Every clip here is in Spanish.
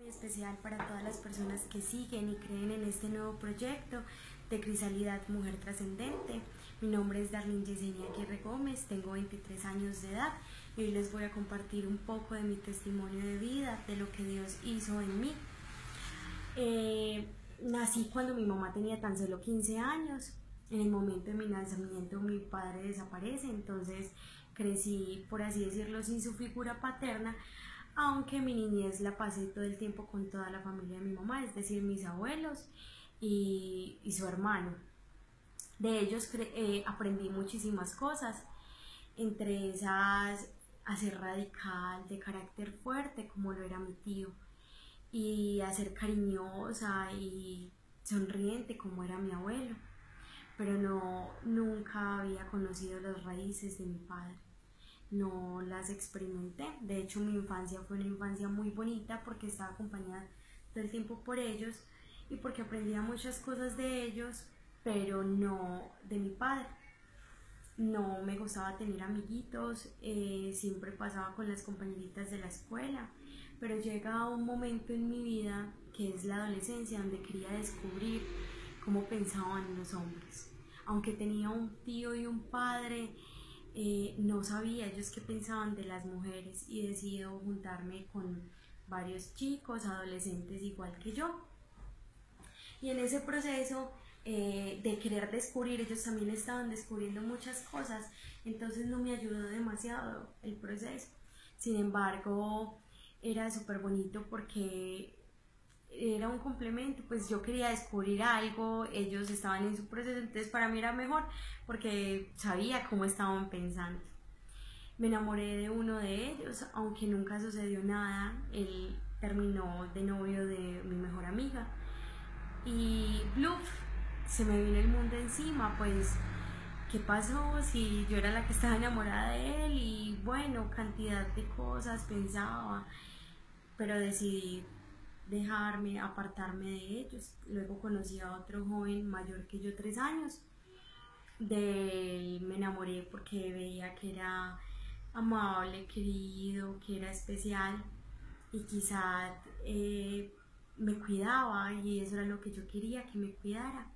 Muy especial para todas las personas que siguen y creen en este nuevo proyecto de Crisalidad Mujer Trascendente. Mi nombre es Darlene Yesenia Aguirre Gómez, tengo 23 años de edad y hoy les voy a compartir un poco de mi testimonio de vida, de lo que Dios hizo en mí. Nací cuando mi mamá tenía tan solo 15 años. En el momento de mi nacimiento mi padre desaparece, entonces crecí, por así decirlo, sin su figura paterna, aunque mi niñez la pasé todo el tiempo con toda la familia de mi mamá, es decir, mis abuelos y su hermano. De ellos aprendí muchísimas cosas, entre esas a ser radical, de carácter fuerte, como lo era mi tío, y a ser cariñosa y sonriente, como era mi abuelo. Pero no, nunca había conocido las raíces de mi padre, no las experimenté. De hecho, mi infancia fue una infancia muy bonita porque estaba acompañada todo el tiempo por ellos y porque aprendía muchas cosas de ellos, pero no de mi padre. No me gustaba tener amiguitos, siempre pasaba con las compañeritas de la escuela, pero llega un momento en mi vida que es la adolescencia donde quería descubrir cómo pensaban los hombres. Aunque tenía un tío y un padre, no sabía ellos qué pensaban de las mujeres y decidí juntarme con varios chicos, adolescentes igual que yo. Y en ese proceso de querer descubrir, ellos también estaban descubriendo muchas cosas, entonces no me ayudó demasiado el proceso. Sin embargo, era súper bonito porque era un complemento, pues yo quería descubrir algo, ellos estaban en su proceso, entonces para mí era mejor porque sabía cómo estaban pensando. Me enamoré de uno de ellos, aunque nunca sucedió nada, él terminó de novio de mi mejor amiga y bluff, se me vino el mundo encima, pues ¿qué pasó si yo era la que estaba enamorada de él? Y bueno, cantidad de cosas pensaba, pero decidí dejarme, apartarme de ellos. Luego conocí a otro joven mayor que yo 3 años. De él me enamoré porque veía que era amable, querido, que era especial y quizás me cuidaba y eso era lo que yo quería, que me cuidara.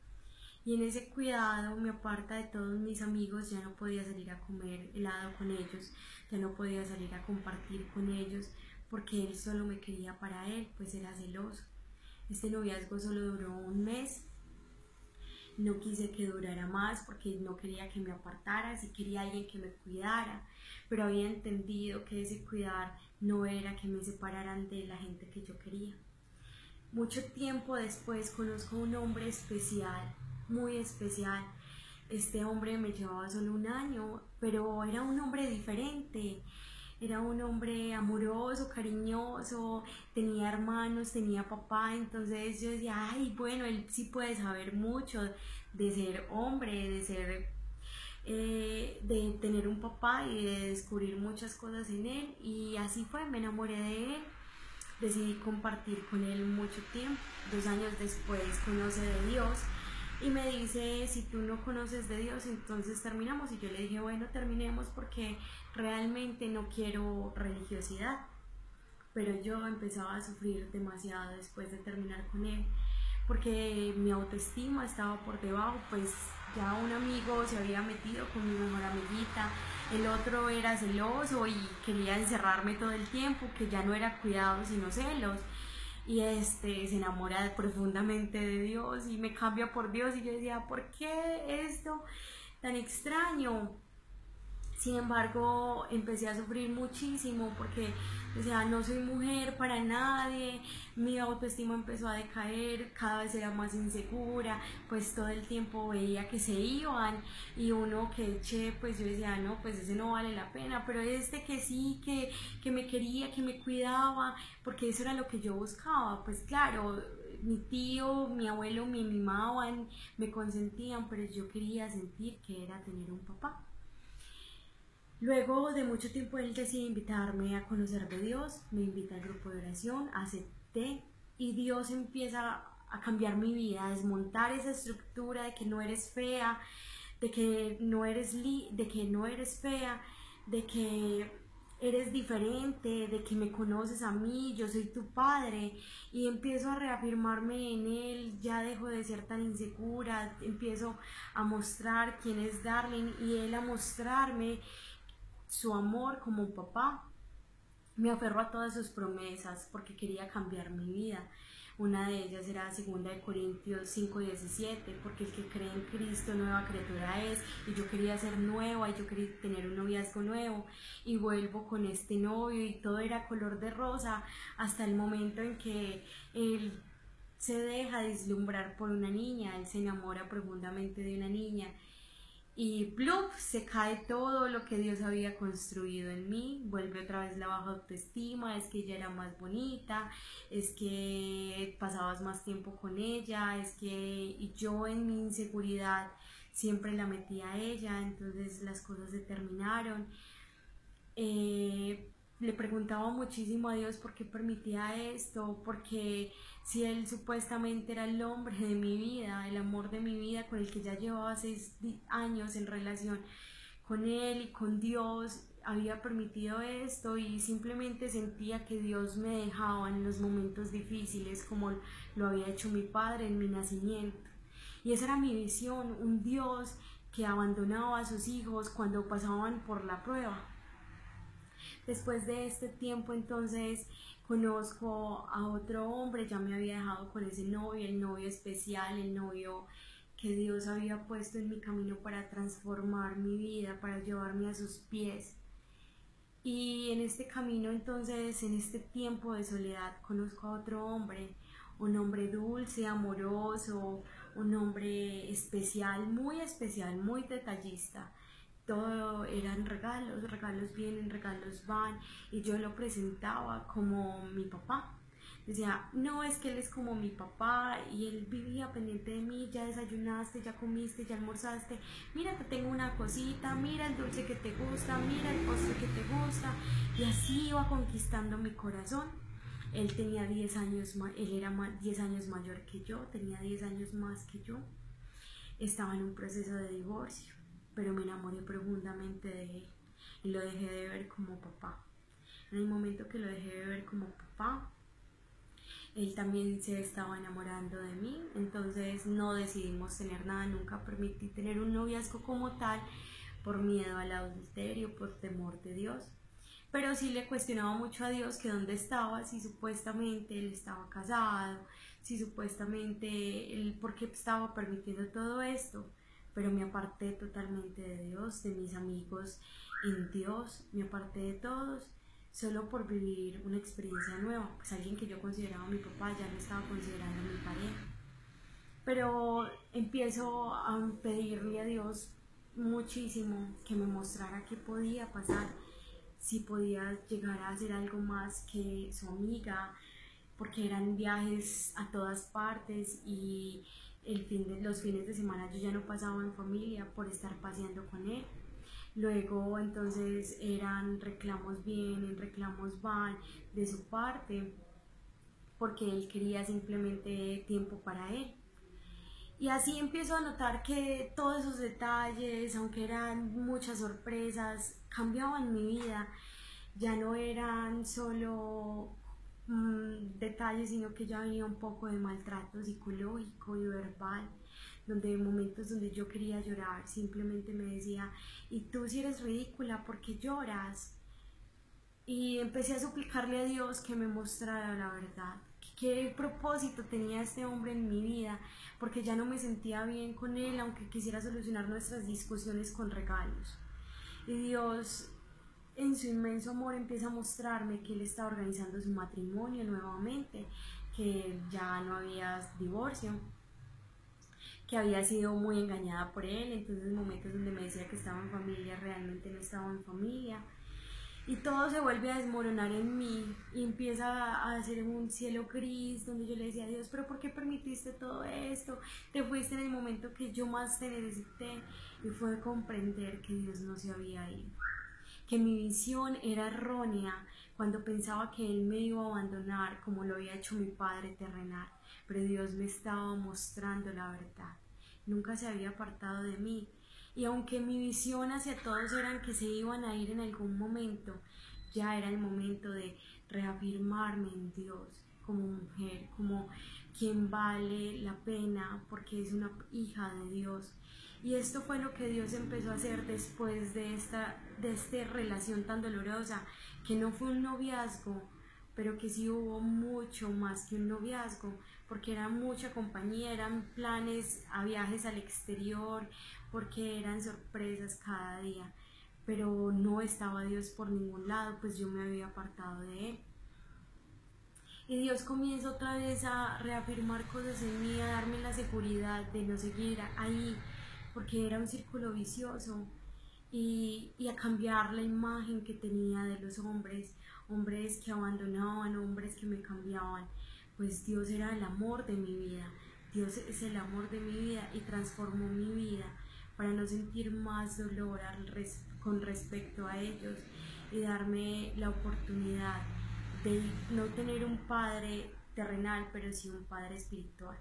Y en ese cuidado me aparta de todos mis amigos, ya no podía salir a comer helado con ellos, ya no podía salir a compartir con ellos, porque él solo me quería para él, pues era celoso. Este noviazgo solo duró un mes, no quise que durara más porque no quería que me apartara, sí quería alguien que me cuidara, pero había entendido que ese cuidar no era que me separaran de la gente que yo quería. Mucho tiempo después conozco a un hombre especial, muy especial. Este hombre me llevaba solo un año, pero era un hombre diferente. Era un hombre amoroso, cariñoso, tenía hermanos, tenía papá, entonces yo decía, ay, bueno, él sí puede saber mucho de ser hombre, de tener un papá y de descubrir muchas cosas en él. Y así fue, me enamoré de él. Decidí compartir con él mucho tiempo. 2 años después conoce de Dios y me dice, si tú no conoces de Dios, entonces terminamos. Y yo le dije, bueno, terminemos porque realmente no quiero religiosidad. Pero yo empezaba a sufrir demasiado después de terminar con él, porque mi autoestima estaba por debajo, pues ya un amigo se había metido con mi mejor amiguita, el otro era celoso y quería encerrarme todo el tiempo, que ya no era cuidado sino celos, y se enamora profundamente de Dios y me cambia por Dios y yo decía, ¿por qué esto tan extraño? Sin embargo, empecé a sufrir muchísimo porque, o sea, no soy mujer para nadie, mi autoestima empezó a decaer, cada vez era más insegura, pues todo el tiempo veía que se iban y uno que eché, pues yo decía, no, pues ese no vale la pena, pero este que sí, que me quería, que me cuidaba, porque eso era lo que yo buscaba, pues claro, mi tío, mi abuelo me mimaban, me consentían, pero yo quería sentir que era tener un papá. Luego de mucho tiempo él decide invitarme a conocer de Dios, me invita al grupo de oración, acepté y Dios empieza a cambiar mi vida, a desmontar esa estructura de que no eres fea, de que no eres fea, de que eres diferente, de que me conoces a mí, yo soy tu padre, y empiezo a reafirmarme en él, ya dejo de ser tan insegura, empiezo a mostrar quién es Darling y él a mostrarme su amor como papá. Me aferro a todas sus promesas porque quería cambiar mi vida. Una de ellas era 2 Corintios 5:17, porque el que cree en Cristo nueva criatura es, y yo quería ser nueva, y yo quería tener un noviazgo nuevo, y vuelvo con este novio, y todo era color de rosa, hasta el momento en que él se deja deslumbrar por una niña, él se enamora profundamente de una niña, y ¡plup! Se cae todo lo que Dios había construido en mí, vuelve otra vez la baja autoestima, es que ella era más bonita, es que pasabas más tiempo con ella, es que yo en mi inseguridad siempre la metía a ella, entonces las cosas se terminaron. Le preguntaba muchísimo a Dios por qué permitía esto, porque si Él supuestamente era el hombre de mi vida, el amor de mi vida, con el que ya llevaba 6 años en relación con Él y con Dios, había permitido esto, y simplemente sentía que Dios me dejaba en los momentos difíciles como lo había hecho mi padre en mi nacimiento. Y esa era mi visión, un Dios que abandonaba a sus hijos cuando pasaban por la prueba. Después de este tiempo entonces conozco a otro hombre, ya me había dejado con ese novio, el novio especial, el novio que Dios había puesto en mi camino para transformar mi vida, para llevarme a sus pies. Y en este camino entonces, en este tiempo de soledad, conozco a otro hombre, un hombre dulce, amoroso, un hombre especial, muy detallista. Todo eran regalos, regalos vienen, regalos van, y yo lo presentaba como mi papá. Decía, no, es que él es como mi papá y él vivía pendiente de mí, ya desayunaste, ya comiste, ya almorzaste, mira, te tengo una cosita, mira el dulce que te gusta, mira el postre que te gusta, y así iba conquistando mi corazón. Él tenía 10 años, él era 10 años mayor que yo, tenía 10 años más que yo, estaba en un proceso de divorcio, pero me enamoré profundamente de él y lo dejé de ver como papá. En el momento que lo dejé de ver como papá, él también se estaba enamorando de mí, entonces no decidimos tener nada, nunca permití tener un noviazgo como tal por miedo al adulterio, por temor de Dios. Pero sí le cuestionaba mucho a Dios que dónde estaba, si supuestamente él estaba casado, si supuestamente él por qué estaba permitiendo todo esto. Pero me aparté totalmente de Dios, de mis amigos en Dios, me aparté de todos solo por vivir una experiencia nueva. Pues alguien que yo consideraba mi papá ya no estaba considerando mi pareja. Pero empiezo a pedirle a Dios muchísimo que me mostrara qué podía pasar, si podía llegar a hacer algo más que su amiga, porque eran viajes a todas partes y los fines de semana yo ya no pasaba en familia por estar paseando con él. Luego entonces eran reclamos vienen, reclamos van de su parte, porque él quería simplemente tiempo para él. Y así empiezo a notar que todos esos detalles, aunque eran muchas sorpresas, cambiaban mi vida. Ya no eran solo detalles, sino que ya venía un poco de maltrato psicológico y verbal, donde en momentos donde yo quería llorar, simplemente me decía, y tú si eres ridícula, ¿por qué lloras? Y empecé a suplicarle a Dios que me mostrara la verdad, qué propósito tenía este hombre en mi vida, porque ya no me sentía bien con él, aunque quisiera solucionar nuestras discusiones con regalos. Y Dios, en su inmenso amor, empieza a mostrarme que él está organizando su matrimonio nuevamente, que ya no había divorcio, que había sido muy engañada por él, entonces momentos donde me decía que estaba en familia, realmente no estaba en familia. Y todo se vuelve a desmoronar en mí y empieza a hacer un cielo gris donde yo le decía a Dios, pero ¿por qué permitiste todo esto? Te fuiste en el momento que yo más te necesité. Y fue comprender que Dios no se había ido, que mi visión era errónea cuando pensaba que Él me iba a abandonar como lo había hecho mi Padre terrenal, pero Dios me estaba mostrando la verdad, nunca se había apartado de mí. Y aunque mi visión hacia todos eran que se iban a ir en algún momento, ya era el momento de reafirmarme en Dios como mujer, como quien vale la pena porque es una hija de Dios. Y esto fue lo que Dios empezó a hacer después de esta relación tan dolorosa, que no fue un noviazgo, pero que sí hubo mucho más que un noviazgo, porque era mucha compañía, eran planes a viajes al exterior, porque eran sorpresas cada día, pero no estaba Dios por ningún lado, pues yo me había apartado de Él. Y Dios comienza otra vez a reafirmar cosas en mí, a darme la seguridad de no seguir ahí, porque era un círculo vicioso, y a cambiar la imagen que tenía de los hombres, hombres que abandonaban, hombres que me cambiaban. Pues Dios era el amor de mi vida, Dios es el amor de mi vida y transformó mi vida para no sentir más dolor con respecto a ellos y darme la oportunidad de no tener un padre terrenal, pero sí un padre espiritual.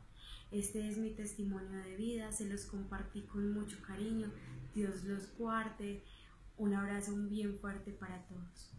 Este es mi testimonio de vida, se los compartí con mucho cariño. Dios los guarde. Un abrazo bien fuerte para todos.